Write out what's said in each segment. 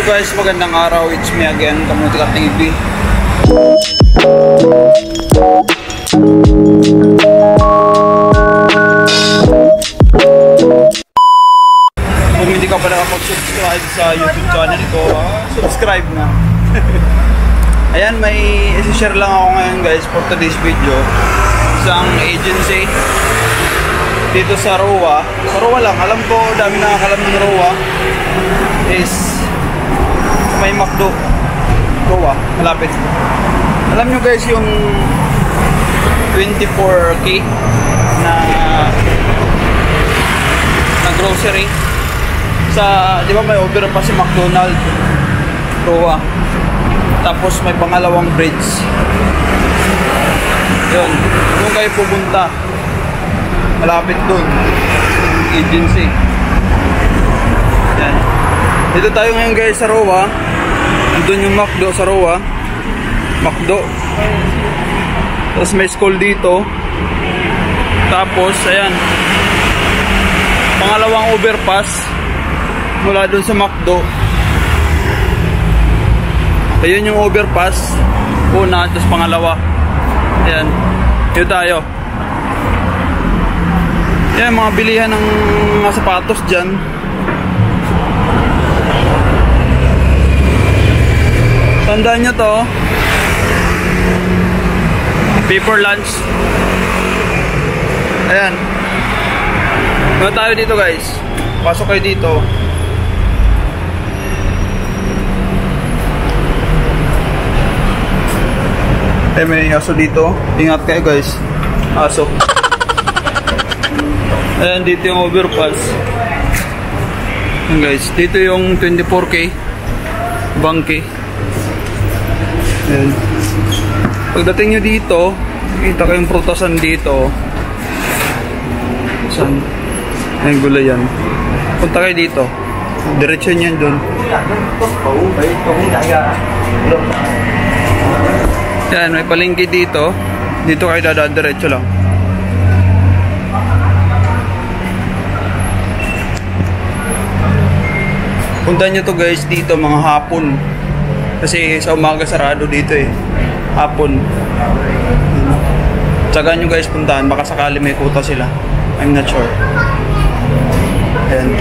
Guys, magandang araw. It's me again, Kamuti Ka TV. Kung hindi ka pa nakapag-subscribe sa YouTube channel ko, subscribe na. Ayan, may isi-share lang ako ngayon guys for today's video. Isang agency dito sa Roa. Sa Roa lang, alam ko dami nakakalam ng Roa is may McDo. Roa, malapit. Alam nyo guys yung 24K na grocery sa, di ba may overpass si McDonald's Roa, tapos may pangalawang bridge yun, kung kayo pupunta malapit dun agency. Yan, dito tayo ngayon guys sa Roa. Andun yung McDo sa Roa, McDo, tapos may school dito, tapos ayan pangalawang overpass mula dun sa McDo. Ayun yung overpass una, tapos pangalawa. Ayan, yun tayo. Ayan, mga bilihan ng mga sapatos dyan. Tandaan nyo to, paper lunch. Ayan, ano tayo dito guys, pasok kayo dito. Eh, may aso dito, ingat kayo guys, aso. Ayan, dito yung overpass. Ayan guys, dito yung 24K Bangke. Ayan, pagdating nyo dito, kita kayong prutasan dito. Saan? Ayan, gulay yan. Punta kayo dito, diretso nyo yan dun. Yan, may palengke dito. Dito kayo dadaan, diretso lang. Punta nyo to guys dito mga hapon. Kasi sa umaga sarado dito eh. Hapon. Tsagaan nyo guys puntahan. Baka sakali may kuta sila. I'm not sure. Ayan.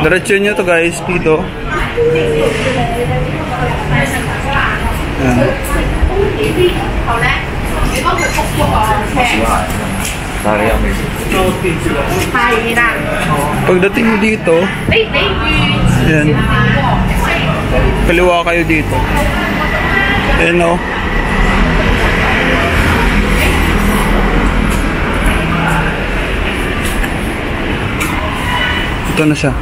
Diretso nyo to guys dito. Pagdating mo dito, yan, kaliwa kayo dito. Ayan o. Ito na siya.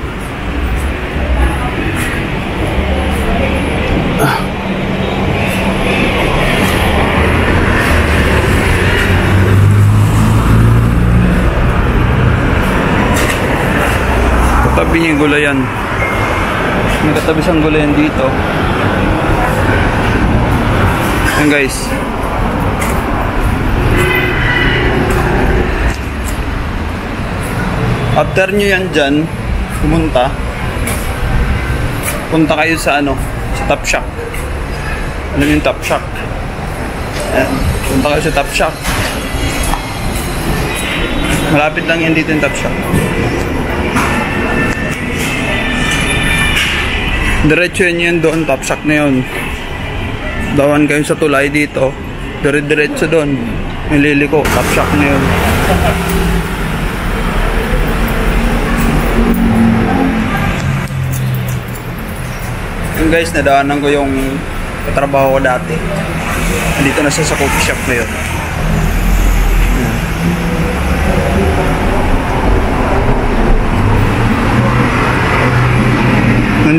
Katabi niya yung gulayan. May katabi siyang gulayan dito. Ayan guys. After nyo yan dyan, pumunta. Punta kayo sa ano, sa Top Shop. Ano yung Top Shop? Ayan. Punta kayo sa Top Shop. Malapit lang yan dito yung Top Shop. Diretso yun doon, Top Shop na yun. Dawan kayo sa tulay dito. Diretso doon. Nililiko, Top Shop na yun. Yung guys, nadaanan ko yung katrabaho ko dati. Dito na siya sa coffee shop na yun.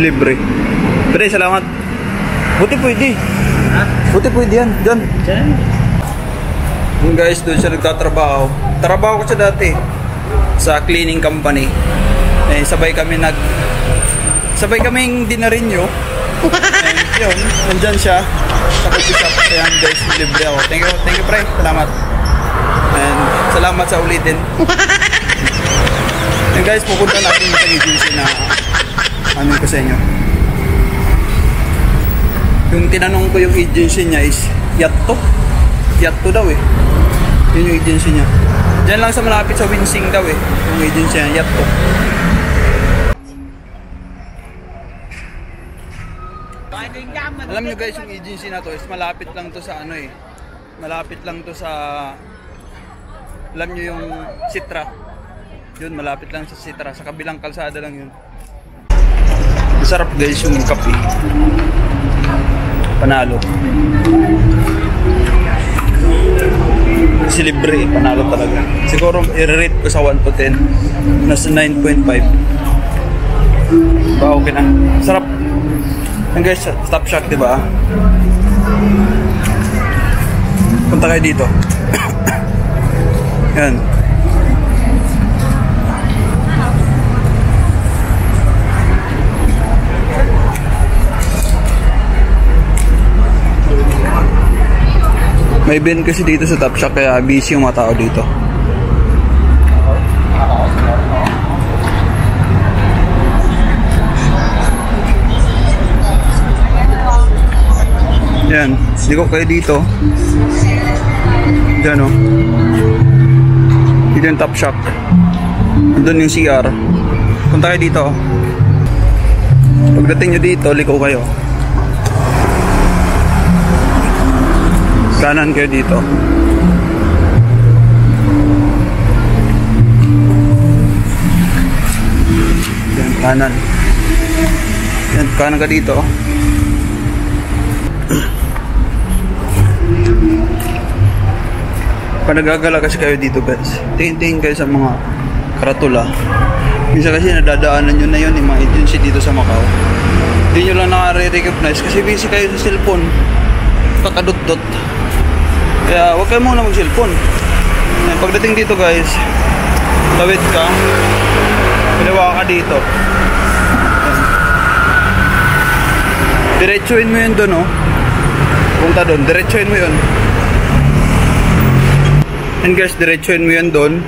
Libre. Pre, salamat. Buti pwede. Ha? Buti pwede yan. Diyan. Yung guys, doon siya nagtatrabaho. Trabaho ko siya dati sa cleaning company. Eh, sabay kaming dinarinyo. And yun, nandyan siya sa coffee shop. Kaya guys, libre ako. Thank you pre. Salamat. And salamat sa ulitin. And guys, pupunta natin sa agency na Ano ko sa inyo. Yung tinanong ko yung agency niya is Yatto. Yatto daw eh. Yun yung agency niya. Diyan lang sa malapit sa Winsing daw eh. Yung agency niya, Yatto. Alam nyo guys, yung agency na to is malapit lang to sa ano eh. Malapit lang to sa... Alam nyo yung Sitra. Yun, malapit lang sa Sitra. Sa kabilang kalsada lang yun. Masarap guys yung kape. Panalo. Si libre, panalo talaga. Siguro i-rate ko sa 1 to 10. Nasa 9.5. Ba, okay na. Sarap. Yan guys, Stop Shack, diba? Punta kayo dito. Yan. May event kasi dito sa Top Shack kaya busy yung mga tao dito. Yan, liko kayo dito. Diyan o. Dito yung Top Shack. Doon yung CR. Punta kayo dito. Pagdating nyo dito, liko kayo. Kanan kayo dito. Yan, kanan. Yan, kanan ka dito. Pag nagagala kasi kayo dito guys, tingin-tingin kayo sa mga karatula. Minsan kasi nadadaanan nyo na yun yung mga agency dito sa Macau. Hindi nyo lang nakare-recognize kasi busy kayo sa cellphone. Kakadot-dot. Kaya huwag kayo muna mag-cellphone. Pagdating dito guys, tawid ka, pinawa ka dito. Diretsuin mo yun doon, oh. Punta doon, diretsuin mo yun. And guys, diretsuin mo yun doon.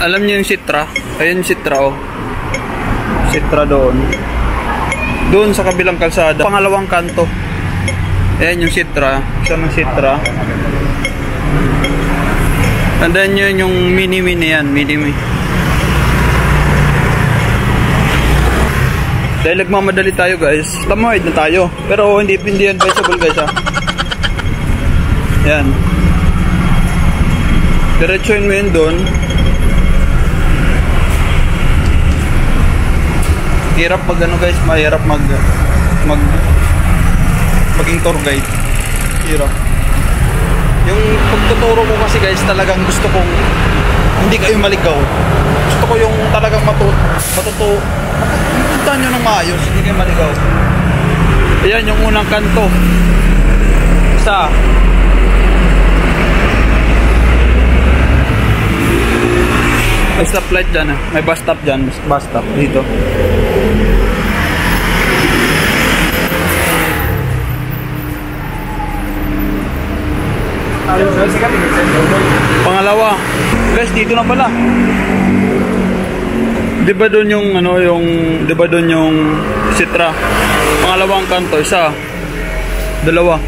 Alam niyo yung Sitra? Ayun yung Sitra, oh. Sitra doon. Doon sa kabilang kalsada. Pangalawang kanto. Ayan yung Sitra. Isa ng Sitra. Tandaan nyo yung mini-mini yan. Mini-mini. Dahil nagmamadali tayo guys. Tamawid na tayo. Pero hindi yan advisable guys ha. Yan. Diretsuin mo yun doon. Hirap pag ano guys, mahirap maging tour guide. Hirap. Yung pagtuturo ko kasi guys, talagang gusto kong hindi kayo maligaw. Gusto ko yung talagang matutunan nyo ng maayos, hindi kayo maligaw. Ayan yung unang kanto. Isa. May stoplight dyan, may bus stop dyan, bus stop dito. Pangalawa. Guys, dito na pala. Di ba doon yung ano, di ba doon yung Sitra? Pangalawang kanto, isa. Dalawa.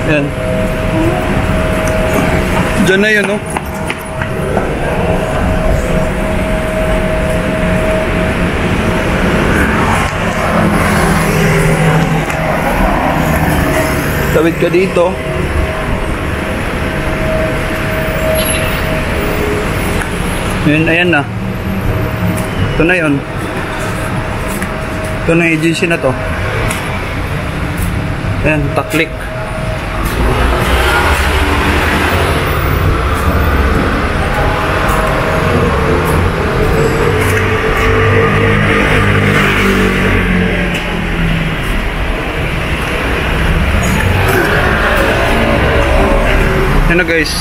Yan. Diyan na yun, no? Tawid ka dito. Yun, ayan na. Ito na yun. Ito na agency na to. Ayan, taklik. Yan na guys.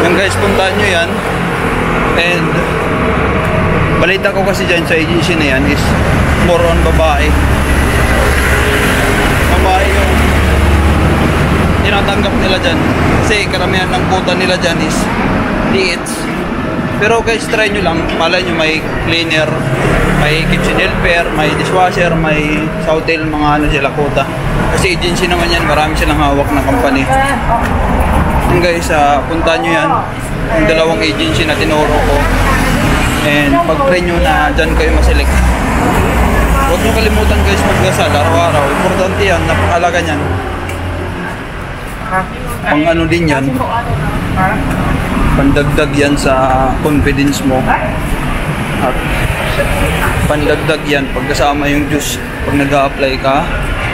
Yan guys, puntahan nyo yan. And balita ko kasi dyan sa agency na yan is more on babae. Babae yung tanggap nila dyan. Kasi karamihan ng quota nila dyan is DH. Pero guys, try nyo lang. Malay nyo may cleaner, may kitchen helper, may dishwasher, may sa hotel, mga ano sila quota. Kasi agency naman yan, marami silang hawak na company. Yung guys, puntahan nyo yan. Yung dalawang agency na tinuro ko. And pag-try nyo na dyan kayo maselect. Huwag nyo kalimutan guys magdasal araw-araw. Importante yan, napakalaga nyan. Pang ano din yan. Pandagdag yan sa confidence mo. At pandagdag yan pagkasama yung Diyos. Pag nag-a-apply ka,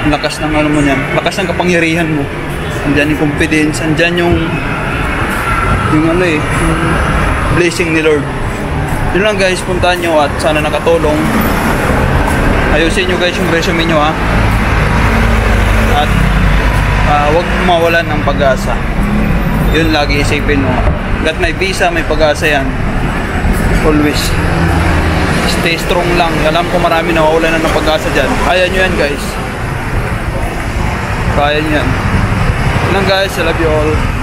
lakas ng ano mo yan. Lakas ng kapangyarihan mo. Andyan yung confidence. Andyan yung ano yung blessing ni Lord. Yun lang guys, puntahan nyo at sana nakatulong. Ayusin nyo guys yung resume nyo ha. At huwag mawalan ng pag-asa. Yun lagi isipin mo. Gat may visa, may pag-asa yan. Always. Stay strong lang. Alam ko marami nawawalan ng pag-asa dyan. Kaya nyo yan guys. Kaya nyo yan. Yun lang guys, I love you all.